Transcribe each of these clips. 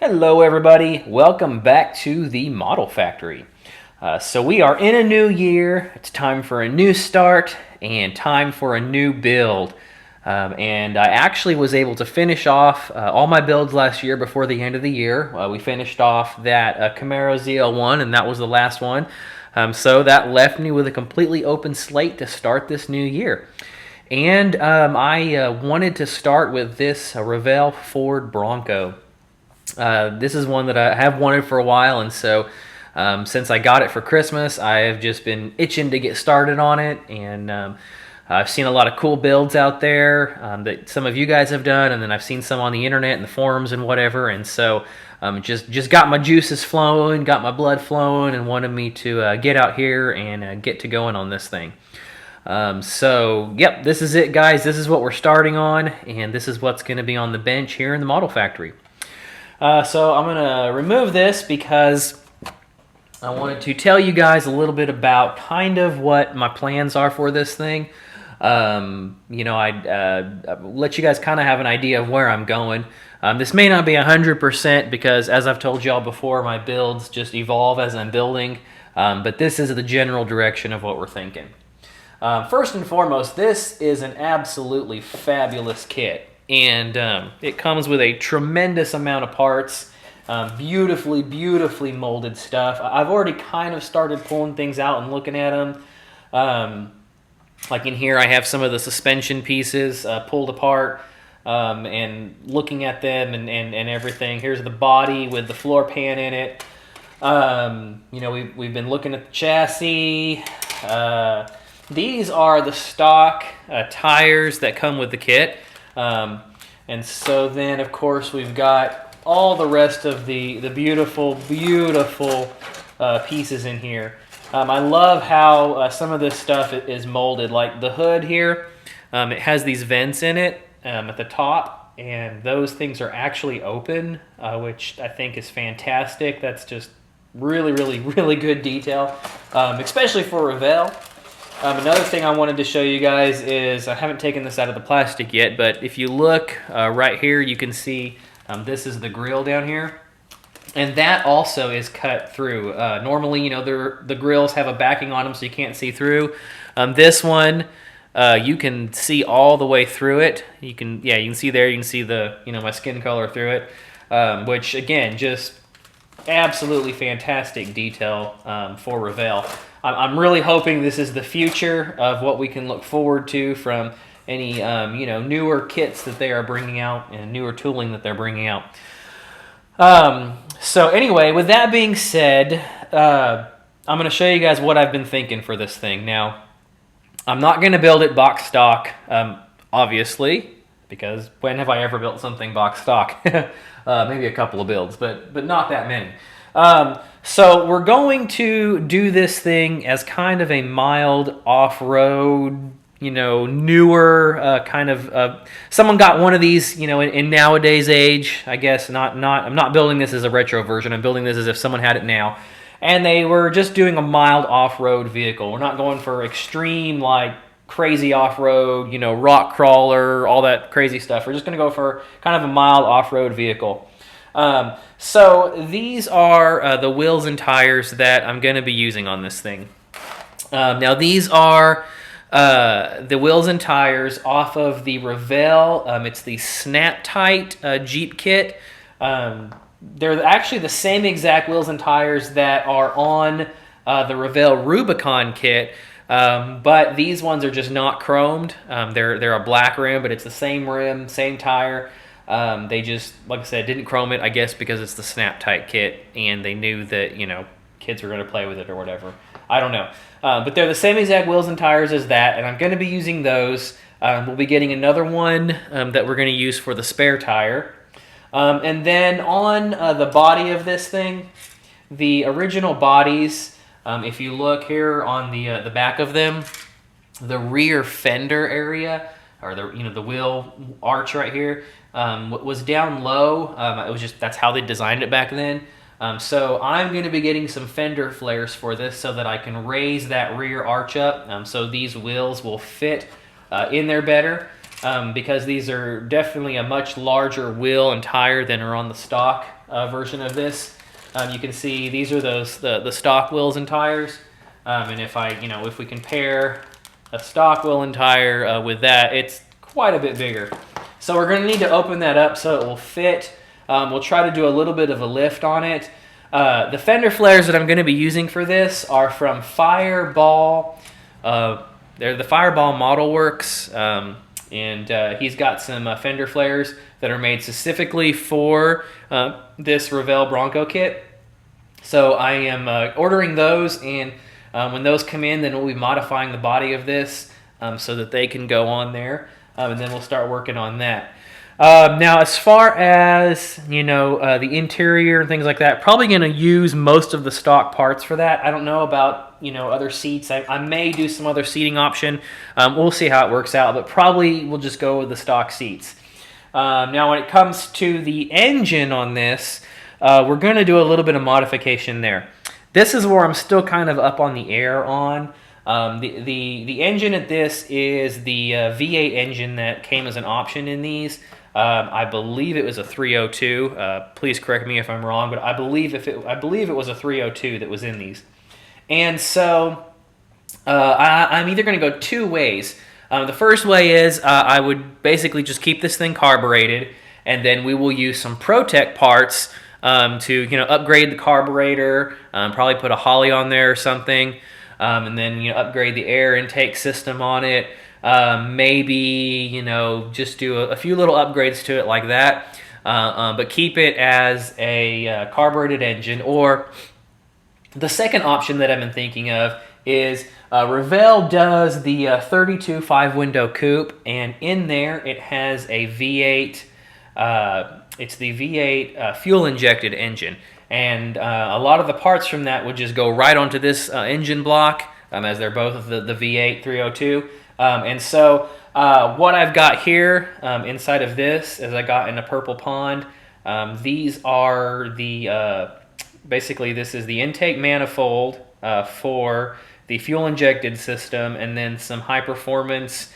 Hello everybody, welcome back to the Model Factory. So we are in a new year, it's time for a new start and time for a new build. And I actually was able to finish off all my builds last year before the end of the year. We finished off that Camaro ZL1 and that was the last one. So that left me with a completely open slate to start this new year. And I wanted to start with this Revell Ford Bronco. This is one that I have wanted for a while, and so since I got it for Christmas, I have just been itching to get started on it, and I've seen a lot of cool builds out there that some of you guys have done, and then I've seen some on the internet and the forums and whatever, and so just got my juices flowing, got my blood flowing, and wanted me to get out here and get to going on this thing. So, yep, this is it, guys. This is what we're starting on, and this is what's going to be on the bench here in the Model Factory. So I'm going to remove this because I wanted to tell you guys a little bit about kind of what my plans are for this thing. I'd let you guys kind of have an idea of where I'm going. This may not be 100% because, as I've told y'all before, my builds just evolve as I'm building, but this is the general direction of what we're thinking. First and foremost, this is an absolutely fabulous kit. And it comes with a tremendous amount of parts, beautifully molded stuff. I've already kind of started pulling things out and looking at them. Like in here, I have some of the suspension pieces pulled apart and looking at them and everything. Here's the body with the floor pan in it. We've been looking at the chassis. These are the stock tires that come with the kit. And so then, of course, we've got all the rest of the beautiful pieces in here. I love how some of this stuff is molded. Like the hood here, it has these vents in it at the top, and those things are actually open, which I think is fantastic. That's just really good detail, especially for Revell. Another thing I wanted to show you guys is, I haven't taken this out of the plastic yet, but if you look right here, you can see this is the grill down here. And that also is cut through. Normally, the grills have a backing on them so you can't see through. This one, you can see all the way through it. You can see there, you can see the, my skin color through it. Which, again, just absolutely fantastic detail for Revell. I'm really hoping this is the future of what we can look forward to from any newer kits that they are bringing out and newer tooling that they're bringing out. So anyway, with that being said, I'm going to show you guys what I've been thinking for this thing. Now, I'm not going to build it box stock, obviously, because when have I ever built something box stock? Maybe a couple of builds, but not that many. So we're going to do this thing as kind of a mild off-road, newer kind of. Someone got one of these, in nowadays age. I guess I'm not building this as a retro version. I'm building this as if someone had it now, and they were just doing a mild off-road vehicle. We're not going for extreme like crazy off-road, rock crawler, all that crazy stuff. We're just going to go for kind of a mild off-road vehicle. So these are the wheels and tires that I'm going to be using on this thing. Now these are the wheels and tires off of the Revell. It's the Snap Tight Jeep kit. They're actually the same exact wheels and tires that are on the Revell Rubicon kit. But these ones are just not chromed. They're a black rim, but it's the same rim, same tire. They just, like I said, didn't chrome it, I guess, because it's the Snap Tight kit, and they knew that, kids were going to play with it or whatever. I don't know. But they're the same exact wheels and tires as that, and I'm going to be using those. We'll be getting another one that we're going to use for the spare tire. And then on the body of this thing, the original bodies, if you look here on the back of them, the rear fender area, or the wheel arch right here, was down low. It was just, that's how they designed it back then. So I'm going to be getting some fender flares for this so that I can raise that rear arch up, so these wheels will fit in there better, because these are definitely a much larger wheel and tire than are on the stock version of this. You can see these are the stock wheels and tires. And if we compare a stock wheel and tire with that, it's quite a bit bigger. So we're going to need to open that up so it will fit. We'll try to do a little bit of a lift on it. The fender flares that I'm going to be using for this are from Fireball. They're the Fireball Model Works, and he's got some fender flares that are made specifically for this Revell Bronco kit. So I am ordering those, and when those come in, then we'll be modifying the body of this so that they can go on there, and then we'll start working on that. Now, as far as, the interior and things like that, probably going to use most of the stock parts for that. I don't know about, other seats. I may do some other seating option. We'll see how it works out, but probably we'll just go with the stock seats. Now, when it comes to the engine on this, we're going to do a little bit of modification there. This is where I'm still kind of up on the air on. The engine at this is the V8 engine that came as an option in these. I believe it was a 302. Please correct me if I'm wrong, but I believe it was a 302 that was in these. And so I'm either going to go two ways. The first way is I would basically just keep this thing carbureted, and then we will use some Protec parts to upgrade the carburetor, probably put a Holley on there or something, and then upgrade the air intake system on it. Maybe just do a few little upgrades to it like that, but keep it as a carbureted engine. Or the second option that I've been thinking of is Revell does the 32 5-window coupe, and in there it has a V8. It's the V8 fuel-injected engine, and a lot of the parts from that would just go right onto this engine block, as they're both the V8 302. And so what I've got here inside of this, as I got in a purple pond, these are the basically this is the intake manifold for the fuel-injected system, and then some high-performance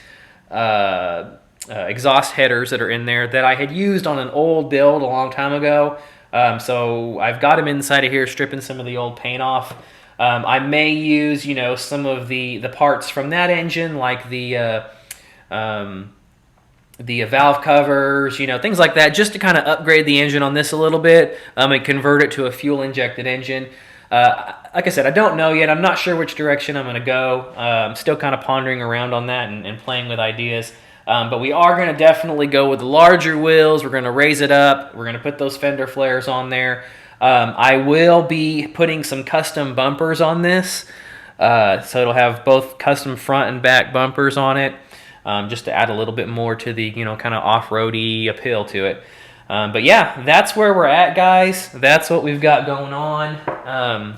exhaust headers that are in there that I had used on an old build a long time ago. So I've got them inside of here, stripping some of the old paint off. I may use, some of the parts from that engine, like the valve covers, things like that, just to kind of upgrade the engine on this a little bit, and convert it to a fuel-injected engine. Like I said, I don't know yet. I'm not sure which direction I'm going to go. I'm still kind of pondering around on that and playing with ideas. But we are going to definitely go with the larger wheels. We're going to raise it up. We're going to put those fender flares on there. I will be putting some custom bumpers on this. So it'll have both custom front and back bumpers on it, just to add a little bit more to the, kind of off-roady appeal to it. But yeah, that's where we're at, guys. That's what we've got going on.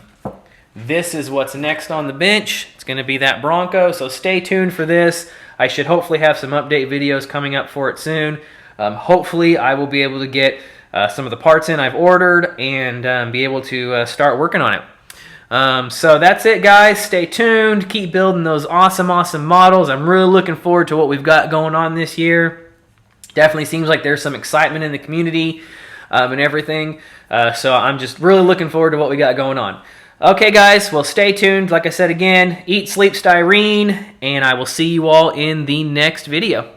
This is what's next on the bench. It's going to be that Bronco, so stay tuned for this. I should hopefully have some update videos coming up for it soon. Hopefully I will be able to get some of the parts in I've ordered and be able to start working on it. So that's it, guys. Stay tuned. Keep building those awesome models. I'm really looking forward to what we've got going on this year. Definitely seems like there's some excitement in the community and everything. So I'm just really looking forward to what we got going on. Okay, guys, well, stay tuned. Like I said again, eat, sleep, styrene, and I will see you all in the next video.